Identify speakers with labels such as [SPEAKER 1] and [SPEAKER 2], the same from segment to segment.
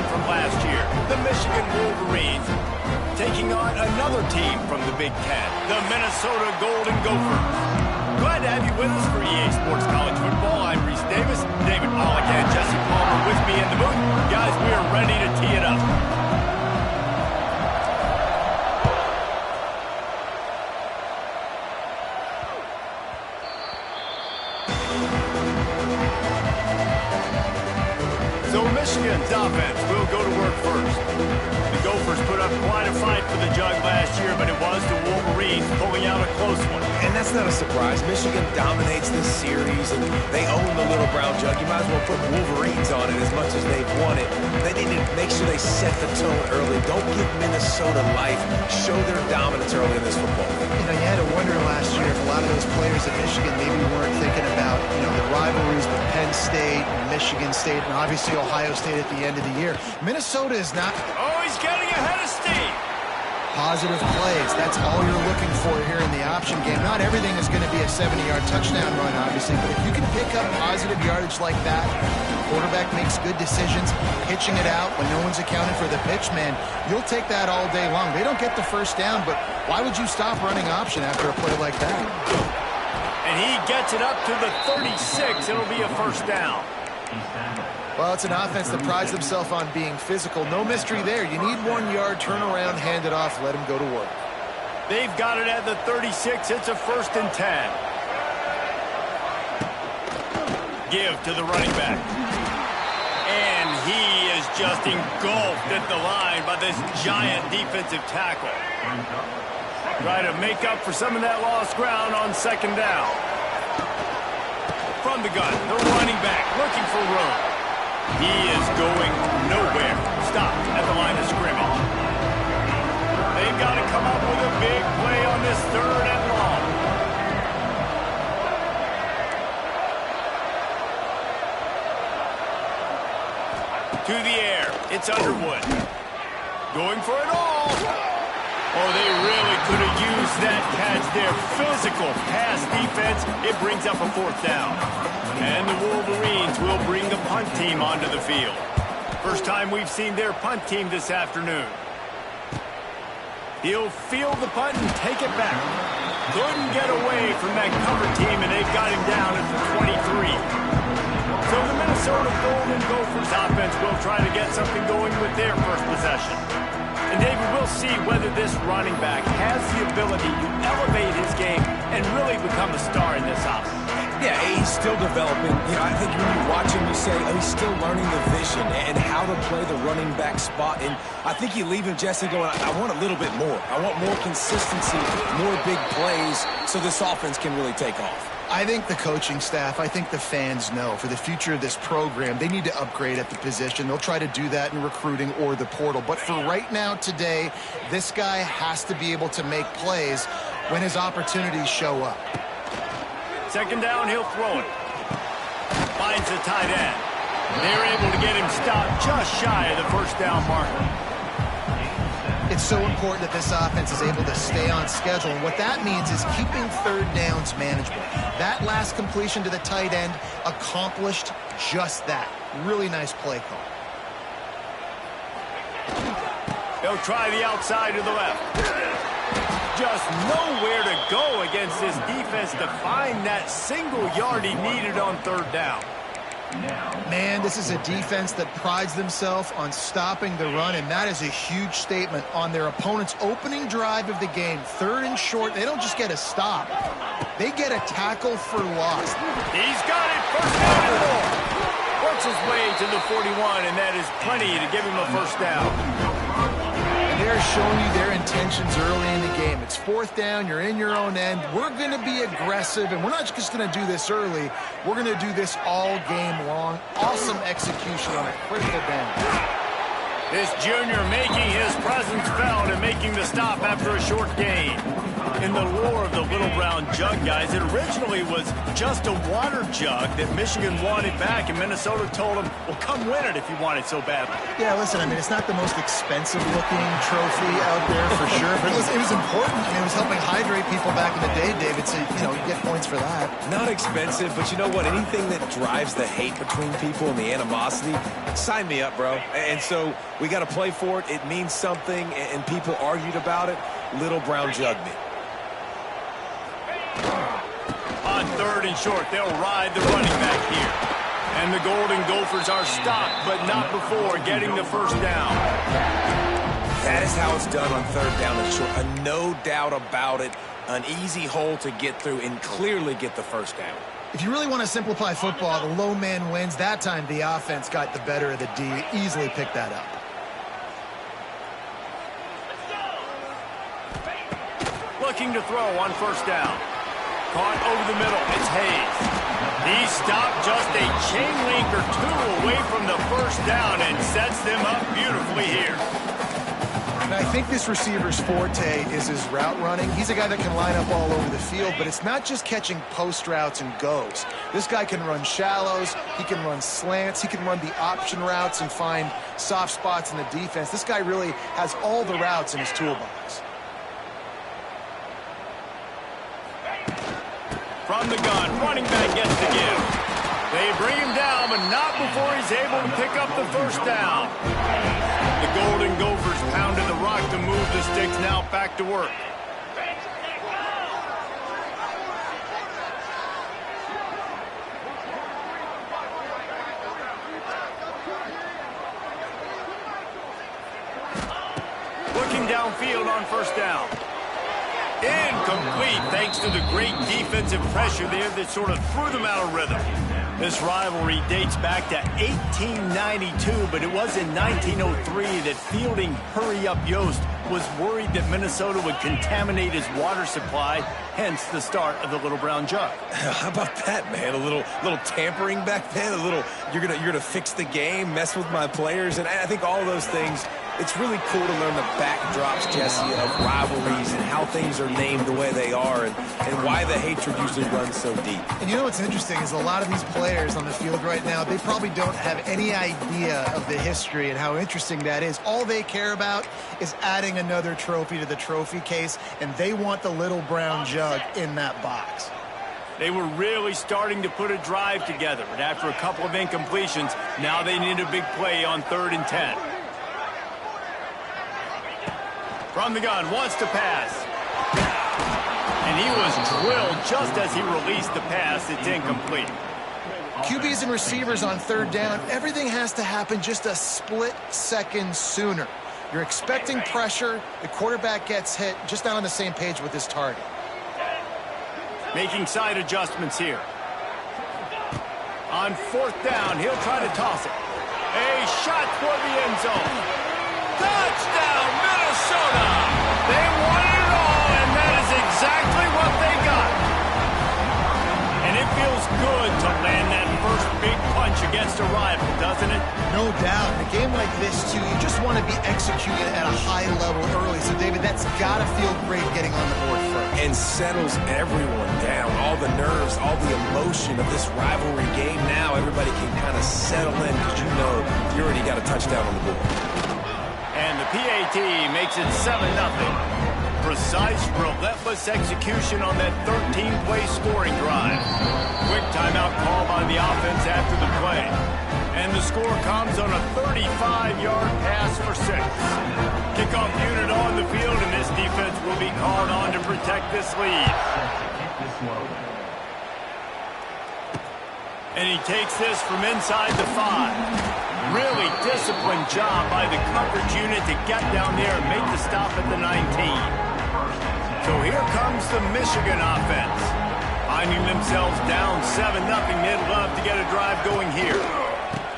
[SPEAKER 1] team from last year, the Michigan Wolverines, taking on another team from the Big Ten, the Minnesota Golden Gophers. Glad to have you with us for EA Sports College Football. I'm Reese Davis, David Pollack, and Jesse Palmer with me in the booth. Guys, we are ready to tee it up. So Michigan's offense will go to work first. The Gophers put up quite a fight for the jug last year, but it was the Wolverines pulling out a close one.
[SPEAKER 2] And that's not a surprise. Michigan dominates this series, and they own the little brown jug. You might as well put Wolverines on it as much as they've won it. They need to make sure they set the tone early. Don't give Minnesota life. Show their dominance early in this football.
[SPEAKER 3] You know, you had to wonder last year if a lot of those players at Michigan maybe weren't thinking about, the rivalries with Penn State and Michigan State and obviously Ohio State at the end of the year. Minnesota is not...
[SPEAKER 1] Oh, he's getting ahead of steam.
[SPEAKER 3] Positive plays. That's all you're looking for here in the option game. Not everything is going to be a 70-yard touchdown run, obviously, but if you can pick up positive yardage like that, quarterback makes good decisions, pitching it out when no one's accounting for the pitch, man, you'll take that all day long. They don't get the first down, but why would you stop running option after a play like that?
[SPEAKER 1] And he gets it up to the 36. It'll be a first down.
[SPEAKER 3] Well, it's an offense that prides themselves on being physical. No mystery there. You need 1 yard, turn around, hand it off, let them go to work.
[SPEAKER 1] They've got it at the 36. It's a 1st and 10. Give to the running back. And he is just engulfed at the line by this giant defensive tackle. Try to make up for some of that lost ground on 2nd down. From the gun, the running back looking for room. He is going nowhere. Stop at the line of scrimmage. They've got to come up with a big play on this 3rd and long. To the air. It's Underwood. Going for it all. Oh, they really could have used that catch there. Physical pass defense. It brings up a 4th down. And the Wolverines will bring the punt team onto the field. First time we've seen their punt team this afternoon. He'll field the punt and take it back. Couldn't get away from that cover team, and they've got him down at the 23. So the Minnesota Golden Gophers offense will try to get something going with their first possession. And David, we'll see whether this running back has the ability to elevate his game and really become a star in this offense.
[SPEAKER 2] Yeah, he's still developing. I think when you watch him, you say, oh, he's still learning the vision and how to play the running back spot. And I think you leave him, Jesse, going, I want a little bit more. I want more consistency, more big plays so this offense can really take off.
[SPEAKER 3] I think the coaching staff, I think the fans know for the future of this program, they need to upgrade at the position. They'll try to do that in recruiting or the portal. But for right now, today, this guy has to be able to make plays when his opportunities show up.
[SPEAKER 1] 2nd down, he'll throw it. Finds the tight end. They're able to get him stopped just shy of the 1st down marker.
[SPEAKER 3] It's so important that this offense is able to stay on schedule. And what that means is keeping 3rd downs manageable. That last completion to the tight end accomplished just that. Really nice play call.
[SPEAKER 1] They'll try the outside to the left. Just nowhere to go against this defense to find that single yard he needed on 3rd down.
[SPEAKER 3] Man, this is a defense that prides themselves on stopping the run, and that is a huge statement on their opponent's opening drive of the game. 3rd and short, they don't just get a stop. They get a tackle for loss.
[SPEAKER 1] He's got it, 1st down and more. Works his way to the 41, and that is plenty to give him a 1st down.
[SPEAKER 3] They're showing you their intentions early in the game. It's 4th down, you're in your own end. We're going to be aggressive, and we're not just going to do this early. We're going to do this all game long. Awesome execution on a critical down.
[SPEAKER 1] This junior making his presence felt and making the stop after a short gain. In the lore of the little brown jug, guys, it originally was just a water jug that Michigan wanted back, and Minnesota told them, well, come win it if you want it so badly.
[SPEAKER 3] Yeah, listen, I mean, it's not the most expensive-looking trophy out there for sure, but it was important. I mean, it was helping hydrate people back in the day, David, so, you know, you get points for that.
[SPEAKER 2] Not expensive, but you know what? Anything that drives the hate between people and the animosity, sign me up, bro. And so we got to play for it. It means something, and people argued about it. Little brown jug me.
[SPEAKER 1] On 3rd and short, they'll ride the running back here. And the Golden Gophers are stopped, but not before getting the first down.
[SPEAKER 2] That is how it's done on 3rd down and short. No doubt about it. An easy hole to get through and clearly get the first down.
[SPEAKER 3] If you really want to simplify football, the low man wins. That time the offense got the better of the D. Easily picked that up.
[SPEAKER 1] Looking to throw on 1st down. Caught over the middle. It's Hayes. He stopped just a chain link or two away from the first down and sets them up beautifully here.
[SPEAKER 3] And I think this receiver's forte is his route running. He's a guy that can line up all over the field, but it's not just catching post routes and goes. This guy can run shallows. He can run slants. He can run the option routes and find soft spots in the defense. This guy really has all the routes in his toolbox.
[SPEAKER 1] From the gun, running back gets the give. They bring him down, but not before he's able to pick up the first down. The Golden Gophers pounded the rock to move the sticks, now back to work. Looking downfield on 1st down. Incomplete, thanks to the great defensive pressure there that sort of threw them out of rhythm. This rivalry dates back to 1892, but it was in 1903 that fielding Hurry-Up Yost was worried that Minnesota would contaminate his water supply, hence the start of the Little Brown Jug.
[SPEAKER 2] How about that, man? A little tampering back then, a little you're gonna fix the game, mess with my players, and I think all of those things. It's really cool to learn the backdrops, Jesse, of rivalries and how things are named the way they are and why the hatred usually runs so deep.
[SPEAKER 3] And you know what's interesting is a lot of these players on the field right now, they probably don't have any idea of the history and how interesting that is. All they care about is adding another trophy to the trophy case, and they want the Little Brown Jug in that box.
[SPEAKER 1] They were really starting to put a drive together, but after a couple of incompletions, now they need a big play on 3rd and 10. From the gun, wants to pass. And he was drilled just as he released the pass. It's incomplete.
[SPEAKER 3] QBs and receivers on 3rd down, everything has to happen just a split second sooner. You're expecting pressure, the quarterback gets hit, just not on the same page with his target.
[SPEAKER 1] Making side adjustments here. On 4th down, he'll try to toss it. A shot toward the end zone. Touchdown, Minnesota! They wanted it all, and that is exactly what they got. And it feels good to land that first big punch against a rival, doesn't it?
[SPEAKER 3] No doubt. In a game like this, too, you just want to be executed at a high level early. So, David, that's got to feel great getting on the board first.
[SPEAKER 2] And settles everyone down. All the nerves, all the emotion of this rivalry game. Now everybody can kind of settle in because you know you already got a touchdown on the board.
[SPEAKER 1] And the PAT makes it 7-0. Precise, relentless execution on that 13-play scoring drive. Quick timeout call by the offense after the play. And the score comes on a 35-yard pass for 6. Kickoff unit on the field, and this defense will be called on to protect this lead. And he takes this from inside the 5. Really disciplined job by the coverage unit to get down there and make the stop at the 19. So here comes the Michigan offense. Finding themselves down 7-0, they'd love to get a drive going here.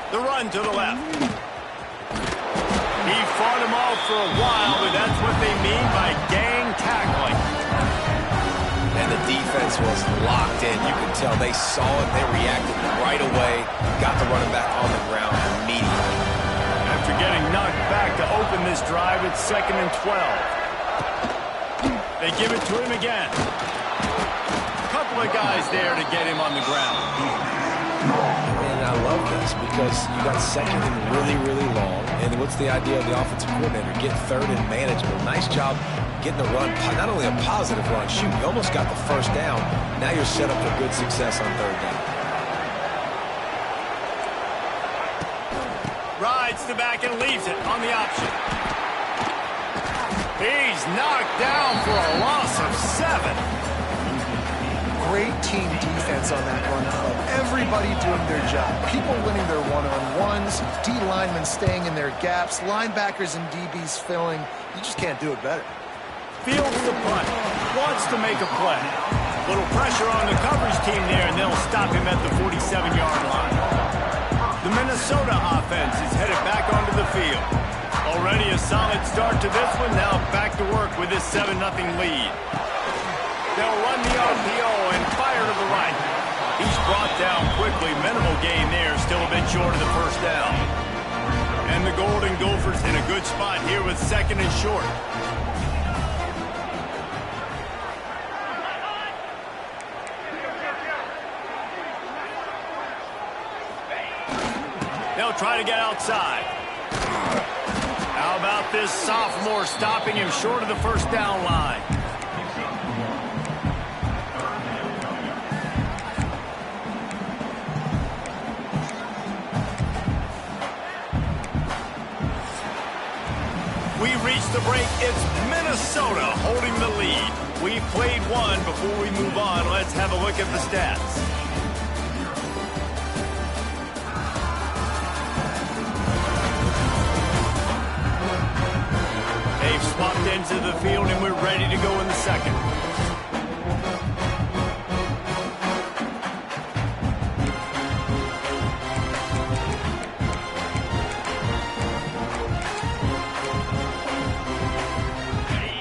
[SPEAKER 1] The run to the left. He fought him off for a while, but that's what they mean by gang tackling.
[SPEAKER 2] And the defense was locked in. You can tell they saw it. They reacted right away. Got the running back on the ground immediately.
[SPEAKER 1] After getting knocked back this drive. It's 2nd and 12. They give it to him again. A couple of guys there to get him on the ground.
[SPEAKER 2] And I love this because you got 2nd and really, really long. And what's the idea of the offensive coordinator? Get 3rd and manageable. Nice job getting the run. Not only a positive run, shoot, you almost got the 1st down. Now you're set up for good success on 3rd down.
[SPEAKER 1] Rides the back and leaves it on the option. He's knocked down for a loss of 7.
[SPEAKER 3] Great team defense on that run play. Everybody doing their job. People winning their one-on-ones, D linemen staying in their gaps, linebackers and DBs filling. You just can't do it better.
[SPEAKER 1] Fields the punt. Wants to make a play. Little pressure on the coverage team there, and they'll stop him at the 47-yard line. The Minnesota offense is headed back onto the field. Already a solid start to this one. Now back to work with this 7-0 lead. They'll run the RPO and fire to the right. He's brought down quickly. Minimal gain there. Still a bit short of the 1st down. And the Golden Gophers in a good spot here with 2nd and short. They'll try to get outside. How about this sophomore stopping him short of the 1st down line? We reach the break. It's Minnesota holding the lead. We've played one. Before we move on, let's have a look at the stats. They've swapped into the field, and we're ready to go in the 2nd.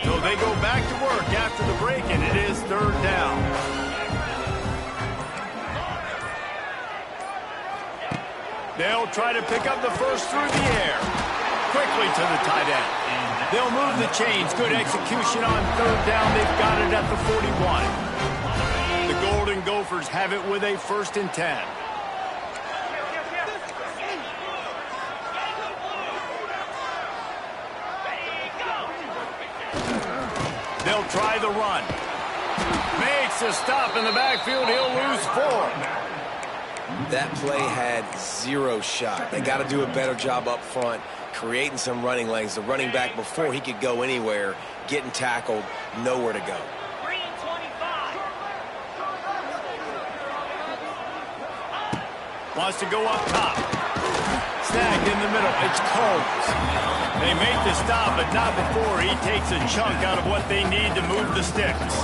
[SPEAKER 1] So they go back to work after the break, and it is 3rd down. They'll try to pick up the first through the air. Quickly to the tight end. They'll move the chains. Good execution on 3rd down. They've got it at the 41. The Golden Gophers have it with a 1st and 10. They'll try the run. Makes a stop in the backfield. He'll lose 4.
[SPEAKER 2] That play had 0 shot. They got to do a better job up front, creating some running lanes. The running back, before he could go anywhere, getting tackled, nowhere to go.
[SPEAKER 1] Wants to go up top. Snagged in the middle. It's Combs. They make the stop, but not before he takes a chunk out of what they need to move the sticks.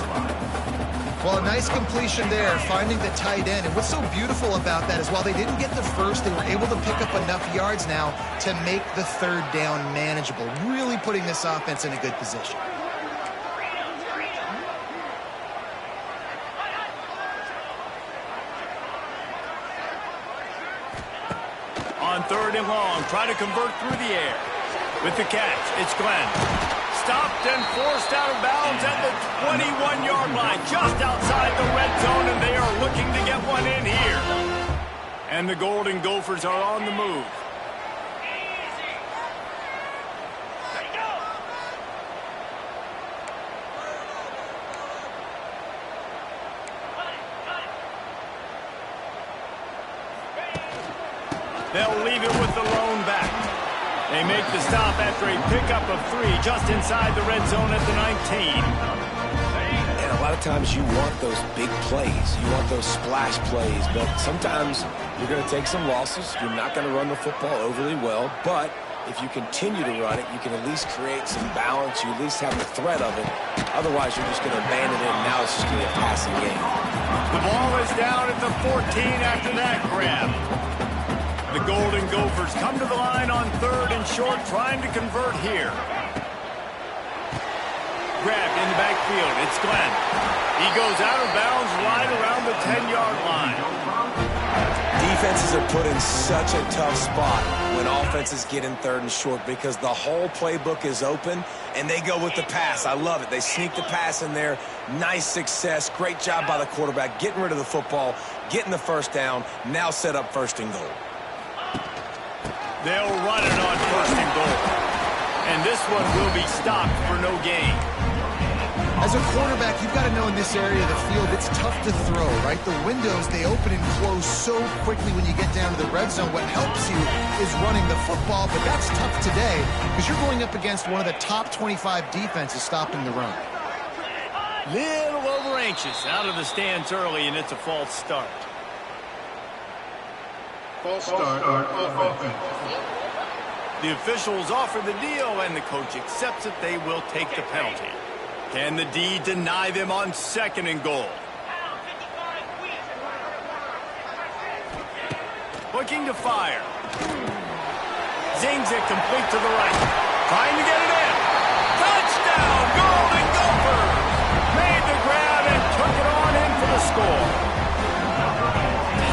[SPEAKER 3] Well, a nice completion there, finding the tight end. And what's so beautiful about that is while they didn't get the first, they were able to pick up enough yards now to make the 3rd down manageable, really putting this offense in a good position.
[SPEAKER 1] On 3rd and long, try to convert through the air. With the catch, it's Glenn. Stopped and forced out of bounds at the 21-yard line, just outside the red zone, and they are looking to get one in here. And the Golden Gophers are on the move. They'll leave it with the lone back. They make the stop after a pickup of 3 just inside the red zone at the 19.
[SPEAKER 2] And a lot of times you want those big plays. You want those splash plays. But sometimes you're going to take some losses. You're not going to run the football overly well. But if you continue to run it, you can at least create some balance. You at least have the threat of it. Otherwise, you're just going to abandon it, and now it's just going to be a passing game.
[SPEAKER 1] The ball is down at the 14 after that grab. The Golden Gophers come to the line on 3rd and short, trying to convert here. Grabbed in the backfield. It's Glenn. He goes out of bounds right around the 10-yard line.
[SPEAKER 2] Defenses are put in such a tough spot when offenses get in 3rd and short because the whole playbook is open, and they go with the pass. I love it. They sneak the pass in there. Nice success. Great job by the quarterback getting rid of the football, getting the first down, now set up 1st and goal.
[SPEAKER 1] They'll run it on 1st and goal. And this one will be stopped for no gain.
[SPEAKER 3] As a quarterback, you've got to know in this area of the field, it's tough to throw, right? The windows, they open and close so quickly when you get down to the red zone. What helps you is running the football, but that's tough today because you're going up against one of the top 25 defenses stopping the run.
[SPEAKER 1] Little over-anxious out of the stands early, and it's a false start.
[SPEAKER 4] False start on offense.
[SPEAKER 1] The officials offer the deal, and the coach accepts it. They will take the penalty. Can the D deny them on 2nd and goal? Looking to fire. Zings it complete to the right. Trying to get it in. Touchdown, Golden Gophers! Made the grab and took it on in for the score.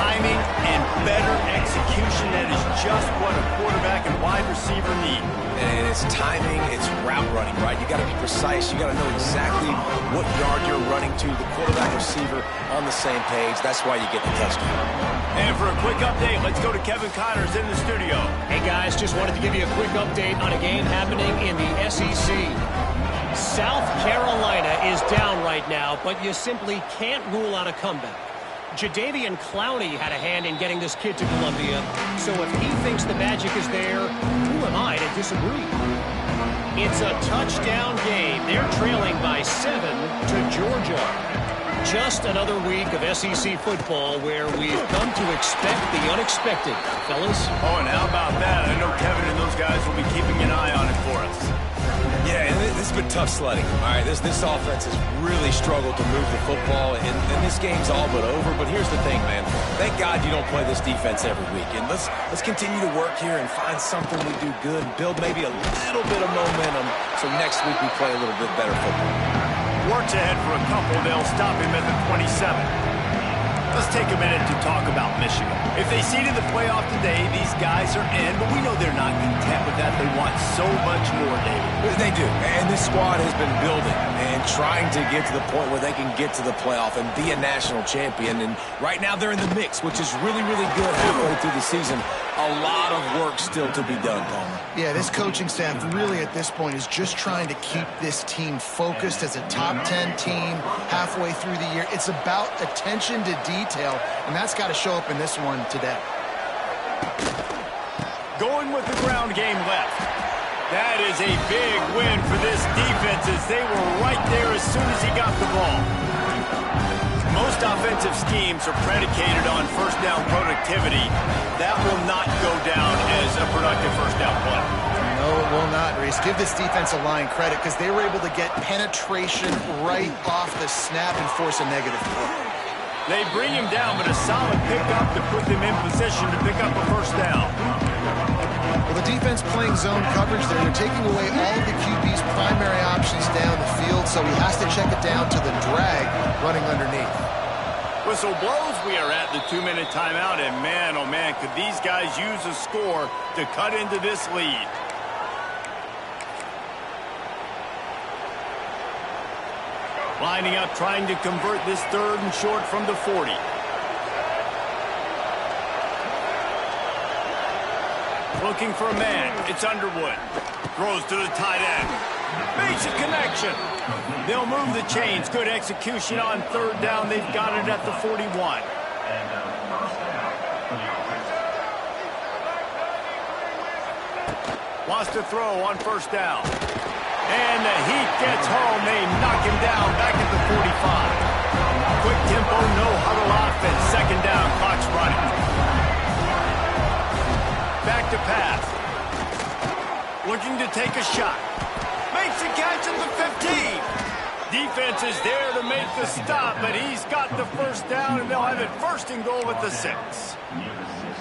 [SPEAKER 1] Timing and better execution, that is just what a quarterback and wide receiver need.
[SPEAKER 2] And it's timing, it's route running, right? You got to be precise. You got to know exactly what yard you're running to. The quarterback receiver on the same page. That's why you get the touchdown.
[SPEAKER 1] And for a quick update, let's go to Kevin Connors in the studio.
[SPEAKER 5] Hey guys, just wanted to give you a quick update on a game happening in the SEC. South Carolina is down right now, but you simply can't rule out a comeback. Jadeveon Clowney had a hand in getting this kid to Columbia, so if he thinks the magic is there, who am I to disagree? It's a touchdown game. They're trailing by 7 to Georgia. Just another week of SEC football where we've come to expect the unexpected, fellas.
[SPEAKER 1] Oh, and how about that? I know Kevin and those guys will be keeping an eye on it for us.
[SPEAKER 2] Yeah, and this has been tough sledding. All right, this offense has really struggled to move the football, and this game's all but over. But here's the thing, man. Thank God you don't play this defense every week. And let's continue to work here and find something we do good and build maybe a little bit of momentum so next week we play a little bit better football.
[SPEAKER 1] Works ahead for a couple. They'll stop him at the 27. Let's take a minute to talk about Michigan. If they seeded the playoff today, these guys are in, but we know they're not content with that. They want so much more, David.
[SPEAKER 2] They do, and this squad has been building and trying to get to the point where they can get to the playoff and be a national champion. And right now they're in the mix, which is really, really good halfway through the season. A lot of work still to be done, Palmer.
[SPEAKER 3] Yeah, this coaching staff really at this point is just trying to keep this team focused as a top 10 team halfway through the year. It's about attention to detail, and that's got to show up in this one today.
[SPEAKER 1] Going with the ground game left. That is a big win for this defense as they were right there as soon as he got the ball. Most offensive schemes are predicated on first down productivity. That will not go down as a productive first down play.
[SPEAKER 3] No, it will not, Reese. Give this defensive line credit because they were able to get penetration right off the snap and force a negative play.
[SPEAKER 1] They bring him down, but a solid pickup to put them in position to pick up a first down.
[SPEAKER 3] Well, the defense playing zone coverage there. They're taking away all of the QB's primary options down the field, so he has to check it down to the drag running underneath.
[SPEAKER 1] Whistle blows. We are at the 2-minute timeout, and man, oh man, could these guys use a score to cut into this lead. Lining up, trying to convert this 3rd and short from the 40. Looking for a man. It's Underwood. Throws to the tight end. Makes a connection. They'll move the chains. Good execution on 3rd down. They've got it at the 41. Wants to throw on 1st down. And the heat gets home. They knock him down back at the 45. Quick tempo, no huddle offense. 2nd down, clock's running. Back to pass. Looking to take a shot. Makes the catch at the 15. Defense is there to make the stop, but he's got the first down, and they'll have it 1st and goal at the 6.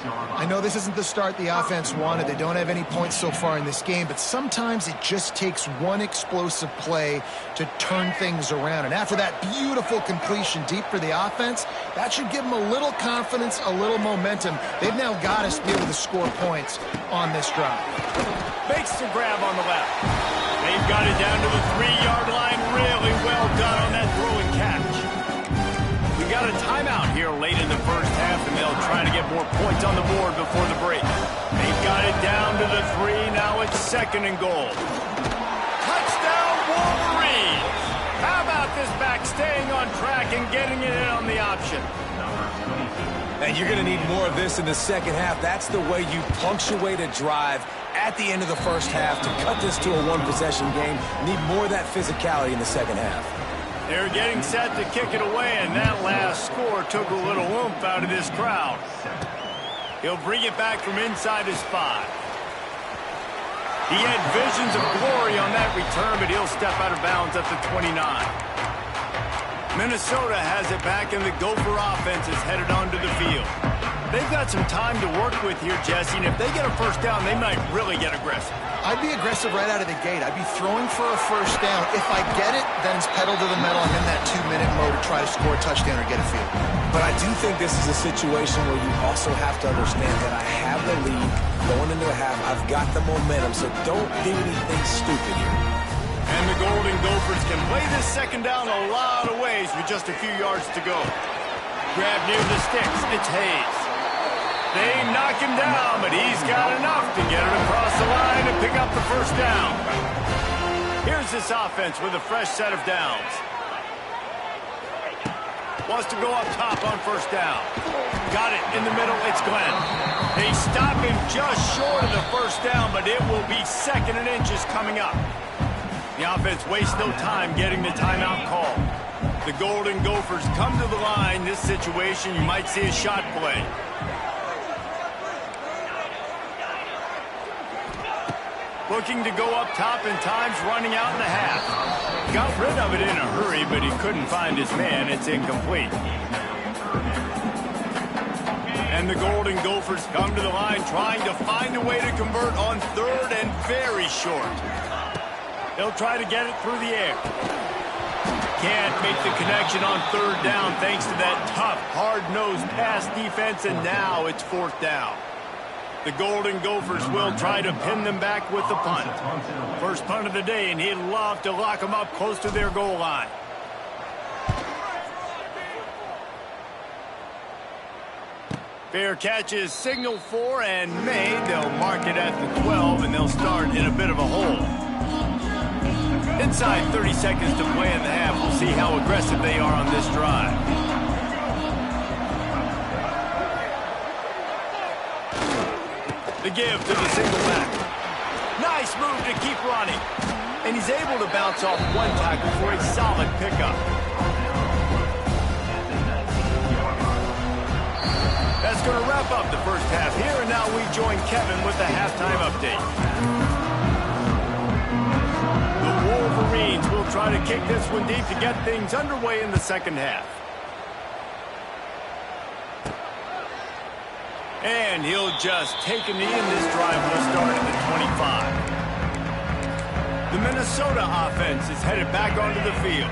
[SPEAKER 3] I know this isn't the start the offense wanted. They don't have any points so far in this game, but sometimes it just takes one explosive play to turn things around. And after that beautiful completion deep for the offense, that should give them a little confidence, a little momentum. They've now got us to be able to score points on this drive.
[SPEAKER 1] Makes the grab on the left. They've got it down to the 3-yard line. Really well done on that throw and catch. We got a timeout here late in the first half, and they'll try to get more points on the board before the break. They've got it down to the 3. Now it's 2nd and goal. Touchdown, Wolverines! How about this back staying on track and getting it in on the option?
[SPEAKER 2] And you're going to need more of this in the second half. That's the way you punctuate a drive at the end of the first half to cut this to a one-possession game. Need more of that physicality in the second half.
[SPEAKER 1] They're getting set to kick it away, and that last score took a little oomph out of this crowd. He'll bring it back from inside his 5. He had visions of glory on that return, but he'll step out of bounds at the 29. Minnesota has it back, and the Gopher offense is headed onto the field. They've got some time to work with here, Jesse, and if they get a first down, they might really get aggressive.
[SPEAKER 3] I'd be aggressive right out of the gate. I'd be throwing for a first down. If I get it, then it's pedal to the metal. I'm in that 2-minute mode to try to score a touchdown or get a field.
[SPEAKER 2] But I do think this is a situation where you also have to understand that I have the lead going into the half. I've got the momentum, so don't do anything stupid here.
[SPEAKER 1] And the Golden Gophers can play this second down a lot of ways with just a few yards to go. Grab near the sticks. It's Hayes. They knock him down, but he's got enough to get it across the line and pick up the first down. Here's this offense with a fresh set of downs. Wants to go up top on first down. Got it in the middle. It's Glenn. They stop him just short of the first down, but it will be 2nd and inches coming up. The offense wastes no time getting the timeout call. The Golden Gophers come to the line. This situation, you might see a shot play. Looking to go up top, and time's running out in the half. Got rid of it in a hurry, but he couldn't find his man. It's incomplete. And the Golden Gophers come to the line trying to find a way to convert on 3rd and very short. They'll try to get it through the air. Can't make the connection on 3rd down thanks to that tough, hard-nosed pass defense, and now it's 4th down. The Golden Gophers will try to pin them back with the punt. First punt of the day, and he'd love to lock them up close to their goal line. Fair catch is signaled for and made. They'll mark it at the 12, and they'll start in a bit of a hole. Inside 30 seconds to play in the half. We'll see how aggressive they are on this drive. The give to the single back. Nice move to keep running. And he's able to bounce off one tackle for a solid pickup. That's going to wrap up the first half here, and now we join Kevin with the halftime update. The Wolverines will try to kick this one deep to get things underway in the second half. And he'll just take a knee, and this drive will start at the 25. The Minnesota offense is headed back onto the field.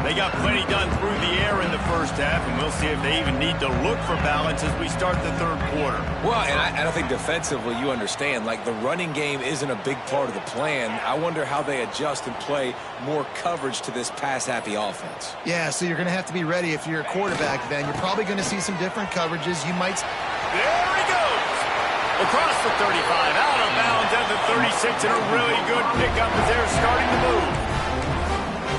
[SPEAKER 1] They got plenty done through the air in the first half, and we'll see if they even need to look for balance as we start the 3rd quarter.
[SPEAKER 2] Well, and I think defensively you understand, like the running game isn't a big part of the plan. I wonder how they adjust and play more coverage to this pass-happy offense.
[SPEAKER 3] Yeah, so you're going to have to be ready if you're a quarterback then. You're probably going to see some different coverages. You might...
[SPEAKER 1] There he goes! Across the 35, out of bounds at the 36, and a really good pickup as they're starting to move.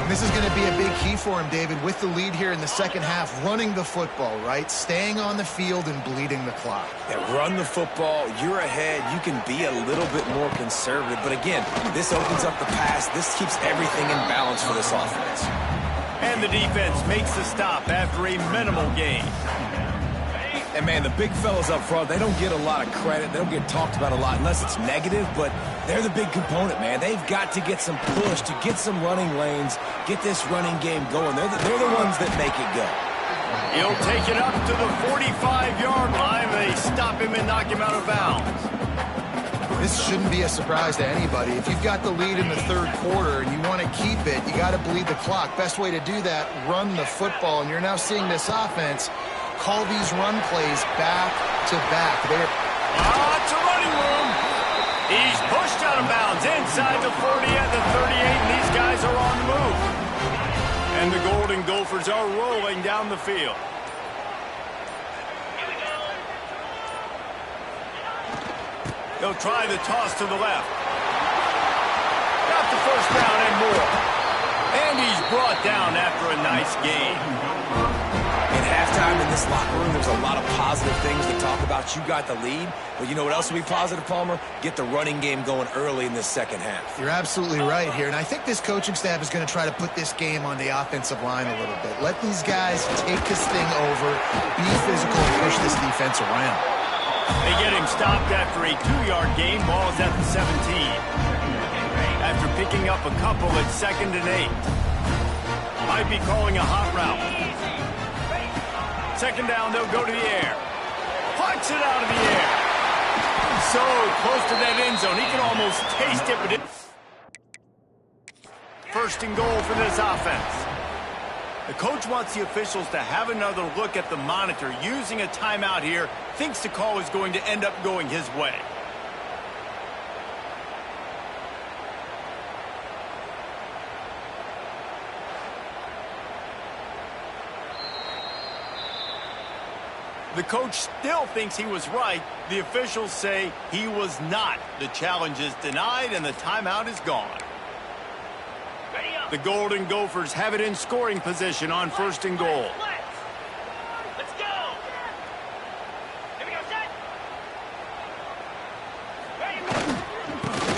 [SPEAKER 3] This is going to be a big key for him, David, with the lead here in the second half, running the football, right? Staying on the field and bleeding the clock.
[SPEAKER 2] Yeah, run the football. You're ahead. You can be a little bit more conservative. But again, this opens up the pass. This keeps everything in balance for this offense.
[SPEAKER 1] And the defense makes the stop after a minimal gain.
[SPEAKER 2] And, man, the big fellas up front, they don't get a lot of credit. They don't get talked about a lot unless it's negative, but they're the big component, man. They've got to get some push to get some running lanes, get this running game going. They're the ones that make it go.
[SPEAKER 1] He'll take it up to the 45-yard line. They they stop him and knock him out of bounds.
[SPEAKER 3] This shouldn't be a surprise to anybody. If you've got the lead in the third quarter and you want to keep it, you got to bleed the clock. Best way to do that, run the football. And you're now seeing this offense call these run plays back to back.
[SPEAKER 1] It's a running room. He's pushed out of bounds inside the 40 at the 38, and these guys are on the move. And the Golden Gophers are rolling down the field. They'll try the toss to the left. Got the first down and more. And he's brought down after a nice game.
[SPEAKER 2] At halftime in this locker room, there's a lot of positive things to talk about. You got the lead, but you know what else will be positive, Palmer? Get the running game going early in this second half.
[SPEAKER 3] You're absolutely right here, and I think this coaching staff is going to try to put this game on the offensive line a little bit. Let these guys take this thing over, be physical, and push this defense around.
[SPEAKER 1] They get him stopped after a 2-yard gain. Ball is at the 17. After picking up a couple at 2nd and 8. Might be calling a hot route. 2nd down, they'll go to the air. Punts it out of the air. So close to that end zone. He can almost taste it, but it's 1st and goal for this offense. The coach wants the officials to have another look at the monitor. Using a timeout here, thinks the call is going to end up going his way. The coach still thinks he was right. The officials say he was not. The challenge is denied and the timeout is gone. The Golden Gophers have it in scoring position on 1st and goal.
[SPEAKER 6] Let's go. Here we go, set.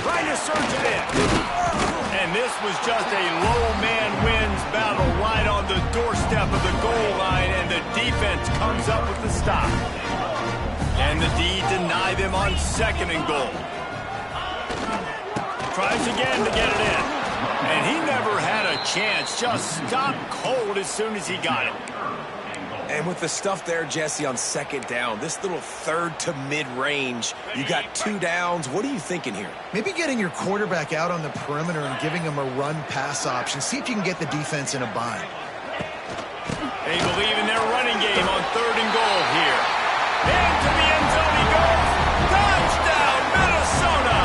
[SPEAKER 1] Trying to surge it in. And this was just a low man wins battle right on the doorstep of the goal line, and the defense comes up with the stop. And the D deny them on 2nd and goal. Tries again to get it in. And he never had a chance. Just stopped cold as soon as he got it.
[SPEAKER 2] And with the stuff there, Jesse, on 2nd down, this little 3rd to mid-range, you got 2 downs. What are you thinking here?
[SPEAKER 3] Maybe getting your quarterback out on the perimeter and giving him a run-pass option. See if you can get the defense in a bind.
[SPEAKER 1] They believe in their running game on 3rd and goal here. Into the end zone he goes. Touchdown, Minnesota!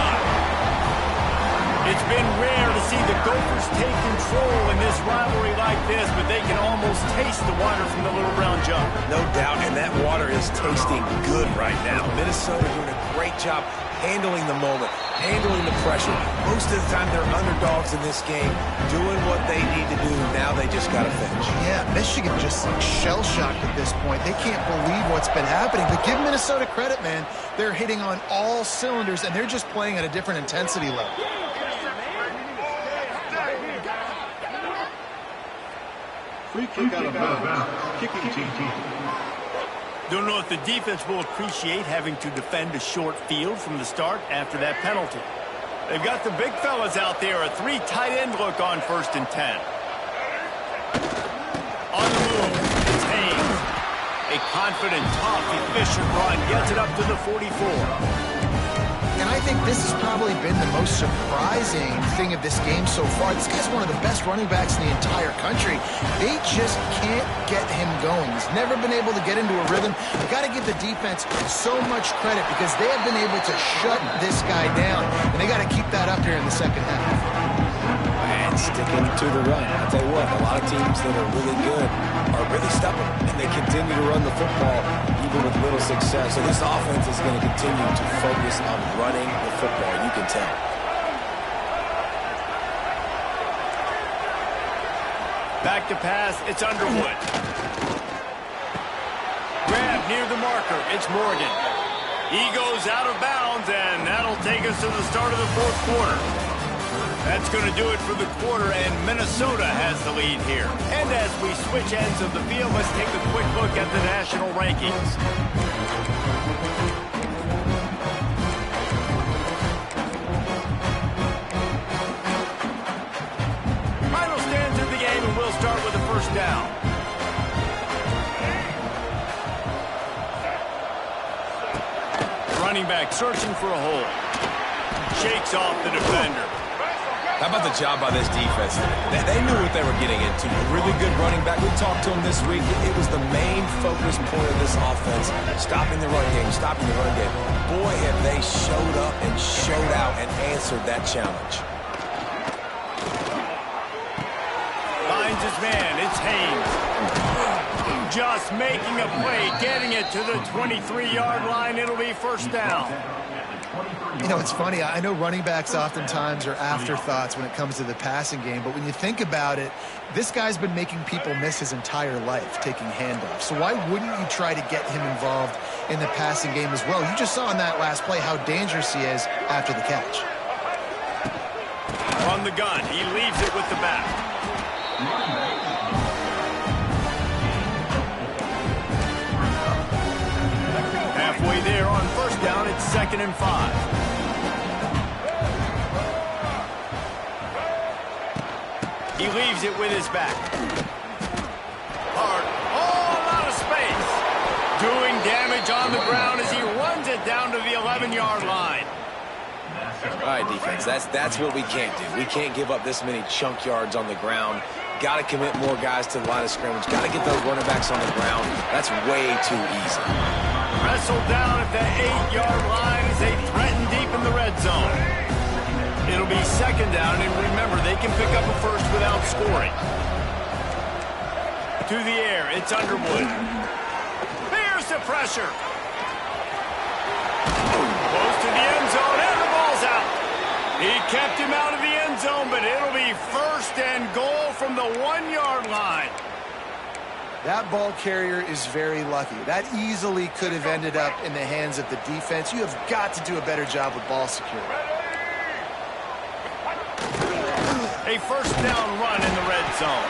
[SPEAKER 1] It's been rare to see the Gophers take control in this rivalry like this, but they can almost taste the water from the Little Brown Jug.
[SPEAKER 2] No doubt, and that water is tasting good right now. Minnesota doing a great job handling the moment, handling the pressure. Most of the time they're underdogs in this game, doing what they need to do. Now they just got to finish.
[SPEAKER 3] Yeah, Michigan just shell-shocked at this point. They can't believe what's been happening. But give Minnesota credit, man. They're hitting on all cylinders, and they're just playing at a different intensity level.
[SPEAKER 4] Free kick out of bounds. Kicking team.
[SPEAKER 1] Don't know if the defense will appreciate having to defend a short field from the start after that penalty. They've got the big fellas out there, a 3 tight end look on 1st and 10. On the move, it's Haynes. A confident, tough, efficient run gets it up to the 44.
[SPEAKER 3] And I think this has probably been the most surprising thing of this game so far. This guy's one of the best running backs in the entire country. They just can't get him going. He's never been able to get into a rhythm. You got to give the defense so much credit because they have been able to shut this guy down. And they got to keep that up here in the second half.
[SPEAKER 2] And sticking to the run. I'll tell you what, a lot of teams that are really good are really stubborn, and they continue to run the football even with little success. So this offense is going to continue to focus on running the football. You can tell.
[SPEAKER 1] Back to pass, it's Underwood. Grab near the marker, it's Morgan. He goes out of bounds, and that'll take us to the start of the 4th quarter. That's going to do it for the quarter, and Minnesota has the lead here. And as we switch ends of the field, let's take a quick look at the national rankings. Final stands in the game, and we'll start with the 1st down. Running back searching for a hole. Shakes off the defender.
[SPEAKER 2] How about the job by this defense? They knew what they were getting into. A really good running back. We talked to him this week. It was the main focus point of this offense. Stopping the run game, stopping the run game. Boy, have they showed up and showed out and answered that challenge.
[SPEAKER 1] Finds his man. It's Haynes. Just making a play, getting it to the 23-yard line. It'll be first down.
[SPEAKER 3] You know, it's funny. I know running backs oftentimes are afterthoughts when it comes to the passing game, but when you think about it, this guy's been making people miss his entire life taking handoffs. So why wouldn't you try to get him involved in the passing game as well? You just saw in that last play how dangerous he is after the catch.
[SPEAKER 1] On the gun, he leaves it with the back. Halfway there on first down, it's 2nd and 5. He leaves it with his back. Hard. Oh, a lot of space. Doing damage on the ground as he runs it down to the 11-yard line.
[SPEAKER 2] All right, defense, that's what we can't do. We can't give up this many chunk yards on the ground. Got to commit more guys to the line of scrimmage. Got to get those running backs on the ground. That's way too easy.
[SPEAKER 1] Wrestled down at the 8-yard line as they threaten deep in the red zone. It'll be 2nd down, and remember, they can pick up a first without scoring. To the air, it's Underwood. There's the pressure. Close to the end zone, and the ball's out. He kept him out of the end zone, but it'll be 1st and goal from the 1-yard line.
[SPEAKER 3] That ball carrier is very lucky. That easily could have ended up in the hands of the defense. You have got to do a better job with ball security.
[SPEAKER 1] A first down run in the red zone.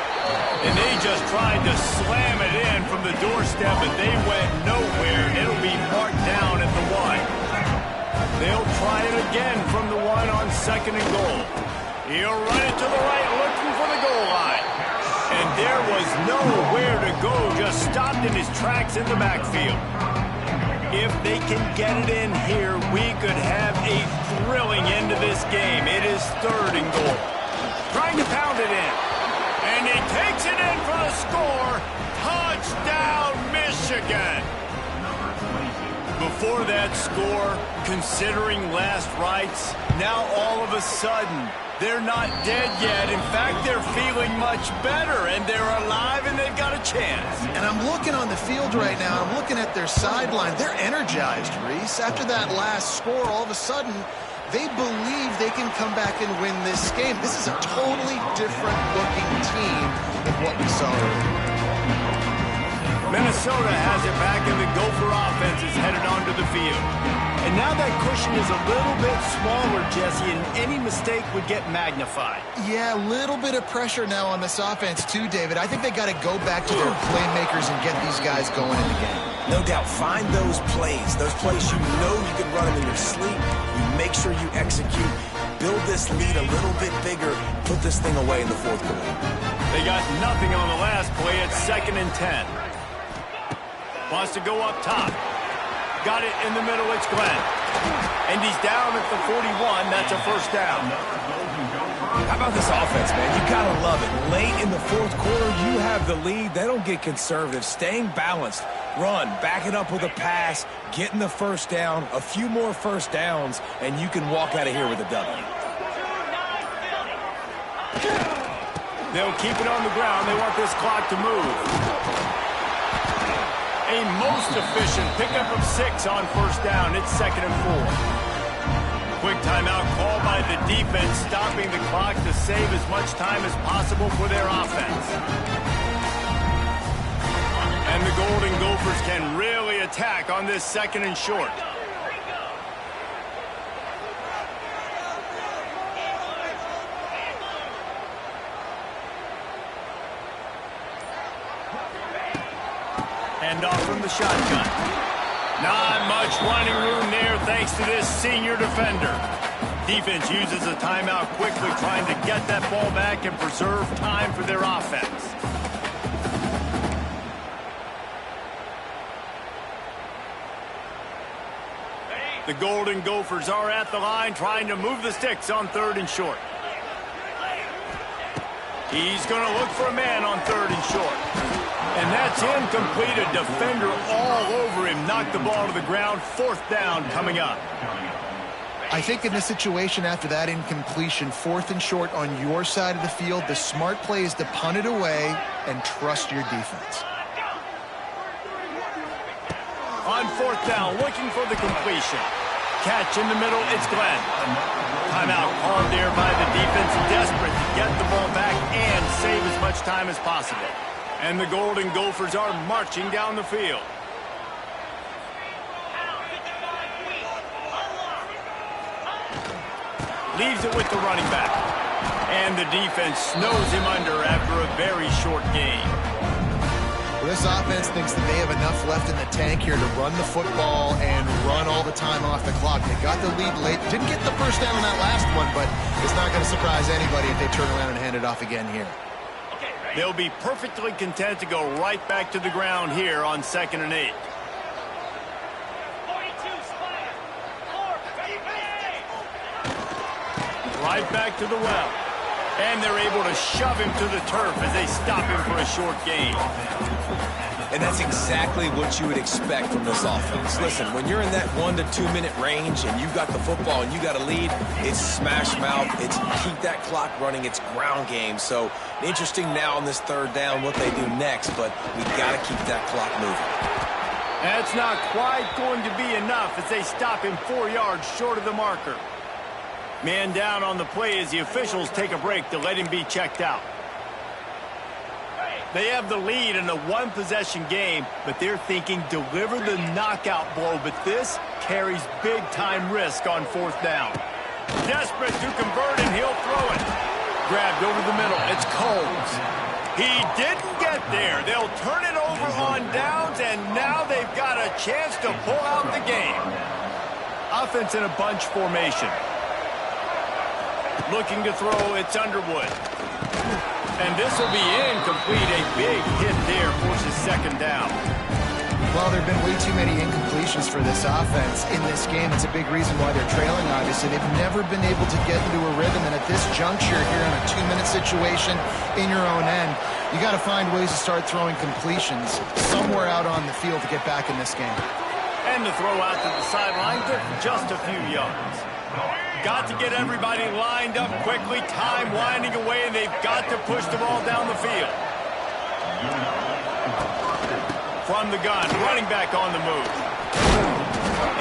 [SPEAKER 1] And they just tried to slam it in from the doorstep, but they went nowhere. It'll be marked down at the 1. They'll try it again from the 1 on 2nd and goal. He'll run it to the right, looking for the goal line. And there was nowhere to go, just stopped in his tracks in the backfield. If they can get it in here, we could have a thrilling end to this game. It is 3rd and goal. Trying to pound it in. And he takes it in for the score. Touchdown, Michigan. Before that score, considering last rites, now all of a sudden, they're not dead yet. In fact, they're feeling much better, and they're alive, and they've got a chance.
[SPEAKER 3] And I'm looking on the field right now. I'm looking at their sideline. They're energized, Reese. After that last score, all of a sudden, they believe they can come back and win this game. This is a totally different-looking team than what we saw earlier.
[SPEAKER 1] Minnesota has it back, and the Gopher offense is headed onto the field. And now that cushion is a little bit smaller, Jesse, and any mistake would get magnified.
[SPEAKER 3] Yeah, a little bit of pressure now on this offense too, David. I think they got to go back to their playmakers and get these guys going in the game.
[SPEAKER 2] No doubt, find those plays you know you can run them in your sleep. You make sure you execute. Build this lead a little bit bigger. Put this thing away in the 4th quarter.
[SPEAKER 1] They got nothing on the last play. It's 2nd and 10. Wants to go up top. Got it in the middle. It's Glenn. And he's down at the 41. That's a first down.
[SPEAKER 2] How about this offense, man? You got to love it. Late in the 4th quarter, you have the lead. They don't get conservative. Staying balanced. Run. Back it up with a pass. Getting the first down. A few more first downs, and you can walk out of here with a W.
[SPEAKER 1] They'll keep it on the ground. They want this clock to move. A most efficient pickup of 6 on first down. It's 2nd and 4. Quick timeout called by the defense, stopping the clock to save as much time as possible for their offense. And the Golden Gophers can really attack on this 2nd and short. Hand off from the shotgun. Not much running room there thanks to this senior defender. Defense uses a timeout quickly, trying to get that ball back and preserve time for their offense. The Golden Gophers are at the line trying to move the sticks on 3rd and short. He's going to look for a man on 3rd and short. And that's incomplete. A defender all over him. Knocked the ball to the ground. 4th down coming up.
[SPEAKER 3] I think in this situation after that incompletion, 4th and short on your side of the field, the smart play is to punt it away and trust your defense.
[SPEAKER 1] On 4th down, looking for the completion. Catch in the middle, it's Glenn. Timeout called there by the defense, desperate to get the ball back and save as much time as possible. And the Golden Gophers are marching down the field. Leaves it with the running back. And the defense snows him under after a very short game.
[SPEAKER 3] Well, this offense thinks that they have enough left in the tank here to run the football and run all the time off the clock. They got the lead late. Didn't get the first down on that last one, but it's not going to surprise anybody if they turn around and hand it off again here.
[SPEAKER 1] They'll be perfectly content to go right back to the ground here on 2nd and 8. Right back to the well. And they're able to shove him to the turf as they stop him for a short gain.
[SPEAKER 2] And that's exactly what you would expect from this offense. Listen, when you're in that 1 to 2 minute range and you've got the football and you got a lead, it's smash mouth, it's keep that clock running, it's ground game. So interesting now on this 3rd down what they do next, but we got to keep that clock moving.
[SPEAKER 1] That's not quite going to be enough as they stop him 4 yards short of the marker. Man down on the play as the officials take a break to let him be checked out. They have the lead in a 1-possession game, but they're thinking deliver the knockout blow, but this carries big-time risk on 4th down. Desperate to convert, and he'll throw it. Grabbed over the middle. It's Coles. He didn't get there. They'll turn it over on downs, and now they've got a chance to pull out the game. Offense in a bunch formation. Looking to throw, it's Underwood. And this will be incomplete. A big hit there forces 2nd down.
[SPEAKER 3] Well, there have been way too many incompletions for this offense in this game. It's a big reason why they're trailing, obviously. They've never been able to get into a rhythm, and at this juncture here in a 2-minute situation in your own end, you got to find ways to start throwing completions somewhere out on the field to get back in this game.
[SPEAKER 1] And the throw out to the sideline took just a few yards. Got to get everybody lined up quickly, time winding away, and they've got to push the ball down the field. From the gun, running back on the move.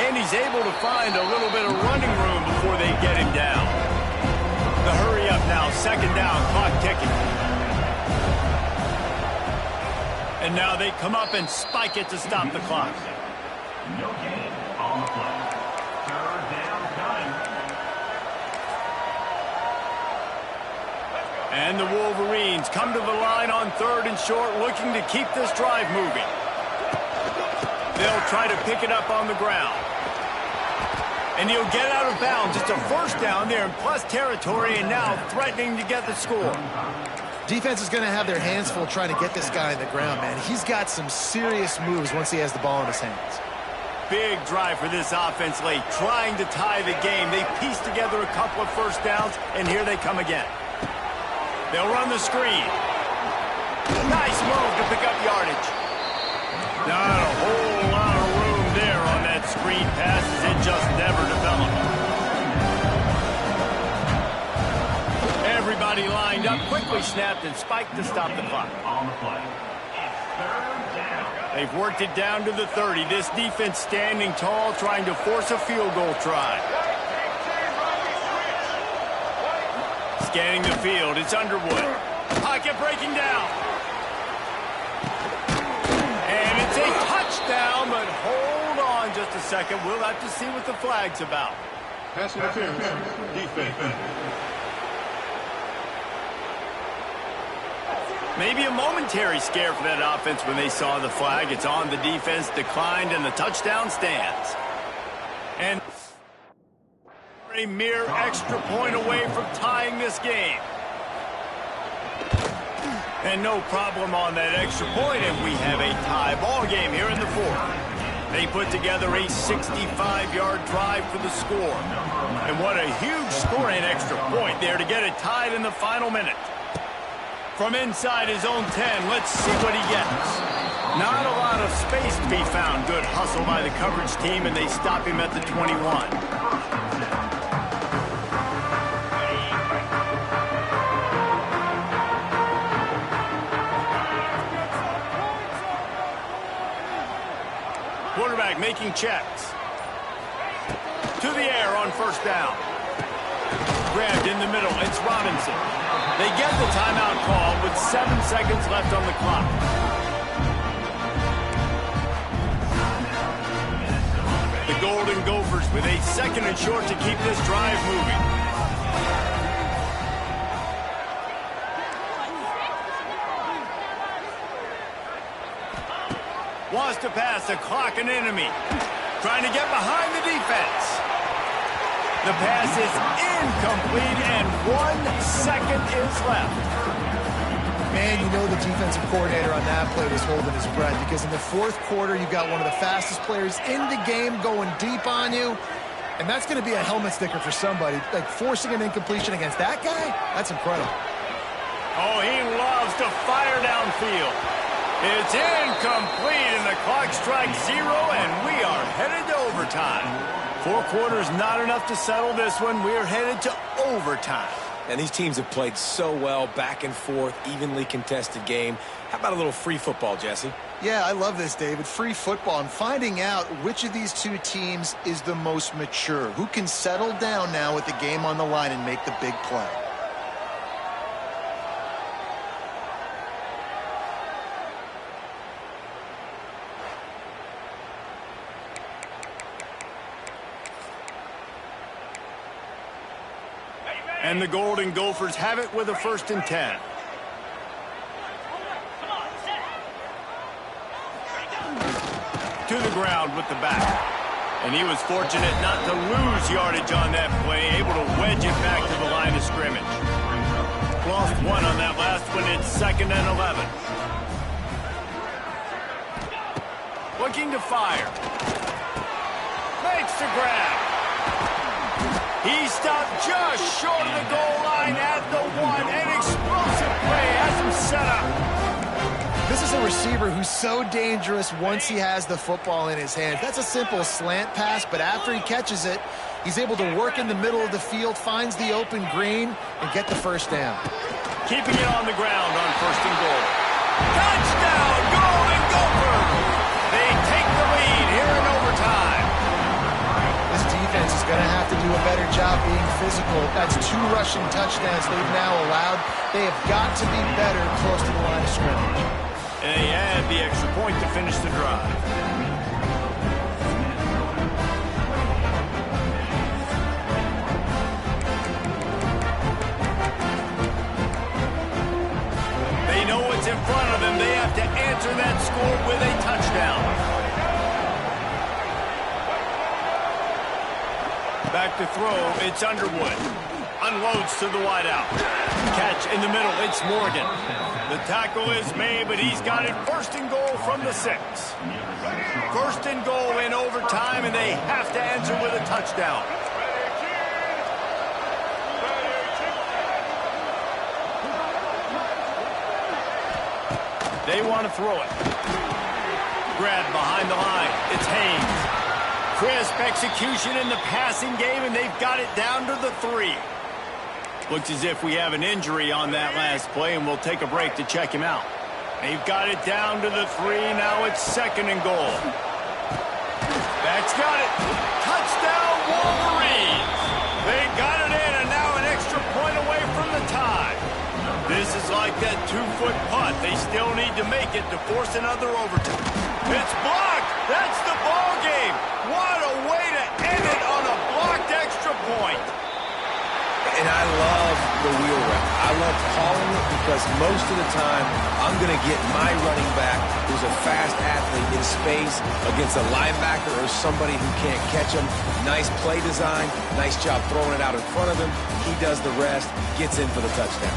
[SPEAKER 1] And he's able to find a little bit of running room before they get him down. The hurry up now, 2nd down, clock ticking. And now they come up and spike it to stop the clock.
[SPEAKER 7] No gain on the play. 3rd down coming.
[SPEAKER 1] And the Wolverines come to the line on 3rd and short, looking to keep this drive moving. They'll try to pick it up on the ground. And he'll get out of bounds. It's a 1st down there in plus territory, and now threatening to get the score.
[SPEAKER 3] Defense is going to have their hands full trying to get this guy on the ground, man. He's got some serious moves once he has the ball in his hands.
[SPEAKER 1] Big drive for this offense late, trying to tie the game. They pieced together a couple of 1st downs, and here they come again. They'll run the screen. Nice move to pick up yardage. Not a whole lot of room there on that screen pass as it just never developed. Everybody lined up, quickly snapped and spiked to stop the clock.
[SPEAKER 7] On the play. 3rd down.
[SPEAKER 1] They've worked it down to the 30. This defense standing tall, trying to force a field goal try. Scanning the field, it's Underwood. Pocket breaking down. And it's a touchdown, but hold on just a second. We'll have to see what the flag's about.
[SPEAKER 4] Pass interference. Defense.
[SPEAKER 1] Maybe a momentary scare for that offense when they saw the flag. It's on the defense, declined, and the touchdown stands. And a mere extra point away from tying this game. And no problem on that extra point, and we have a tie ball game here in the 4th. They put together a 65-yard drive for the score. And what a huge scoring extra point there to get it tied in the final minute. From inside his own 10, let's see what he gets. Not a lot of space to be found. Good hustle by the coverage team, and they stop him at the 21. Quarterback making checks. To the air on first down. Grabbed in the middle. It's Robinson. They get the timeout call with 7 seconds left on the clock. The Golden Gophers with a 2nd and short to keep this drive moving. Wants to pass a clock and enemy. Trying to get behind the defense. The pass is incomplete and 1 second is left.
[SPEAKER 3] Man, you know the defensive coordinator on that play was holding his breath because in the 4th quarter, you've got one of the fastest players in the game going deep on you. And that's going to be a helmet sticker for somebody. Like forcing an incompletion against that guy, that's incredible.
[SPEAKER 1] Oh, he loves to fire downfield. It's incomplete, and the clock strikes 0, and we are headed to overtime. 4 quarters not enough to settle this one. We're headed to overtime.
[SPEAKER 2] And these teams have played so well, back and forth, evenly contested game. How about a little free football, Jesse?
[SPEAKER 3] Yeah, I love this, David. Free football and finding out which of these two teams is the most mature. Who can settle down now with the game on the line and make the big play.
[SPEAKER 1] And the Golden Gophers have it with a 1st and 10. To the ground with the back. And he was fortunate not to lose yardage on that play, able to wedge it back to the line of scrimmage. Lost 1 on that last one. It's 2nd and 11. Looking to fire. Makes the grab. He stopped just short of the goal line at the 1. An explosive play has him set up.
[SPEAKER 3] This is a receiver who's so dangerous once he has the football in his hands. That's a simple slant pass, but after he catches it, he's able to work in the middle of the field, finds the open green, and get the 1st down.
[SPEAKER 1] Keeping it on the ground on 1st and goal. Touchdown, Golden Gophers! They take the lead here in overtime.
[SPEAKER 3] This defense is going to have to do a better job being physical. That's 2 rushing touchdowns they've now allowed. They have got to be better close to the line of scrimmage.
[SPEAKER 1] And they add the extra point to finish the drive. They know what's in front of them. They have to answer that score with a touchdown. Back to throw, it's Underwood. Unloads to the wideout. Catch in the middle, it's Morgan. The tackle is made, but he's got it 1st and goal from the 6. 1st and goal in overtime, and they have to answer with a touchdown. They want to throw it. Grabbed behind the line, it's Haynes. Crisp execution in the passing game, and they've got it down to the 3. Looks as if we have an injury on that last play, and we'll take a break to check him out. They've got it down to the 3. Now it's 2nd and goal. That's got it. Touchdown, Wolverines. They got it in, and now an extra point away from the tie. This is like that 2-foot putt. They still need to make it to force another overtime. It's blocked. That's the ball game. What a way to end it on a blocked extra point.
[SPEAKER 2] And I love the wheel route. I love calling it because most of the time I'm going to get my running back who's a fast athlete in space against a linebacker or somebody who can't catch him. Nice play design. Nice job throwing it out in front of him. He does the rest, gets in for the touchdown.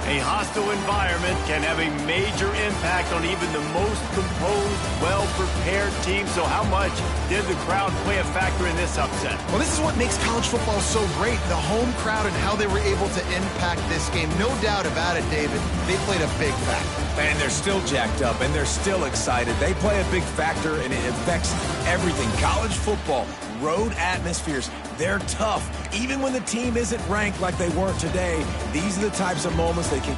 [SPEAKER 1] A hostile environment can have a major impact on even the most composed, well-prepared team. So how much did the crowd play a factor in this upset?
[SPEAKER 3] Well, this is what makes college football so great, the home crowd and how they were able to impact this game. No doubt about it, David. They played a big factor.
[SPEAKER 2] And they're still jacked up, and they're still excited. They play a big factor, and it affects everything. College football, road atmospheres, they're tough. Even when the team isn't ranked like they weren't today, these are the types of moments they can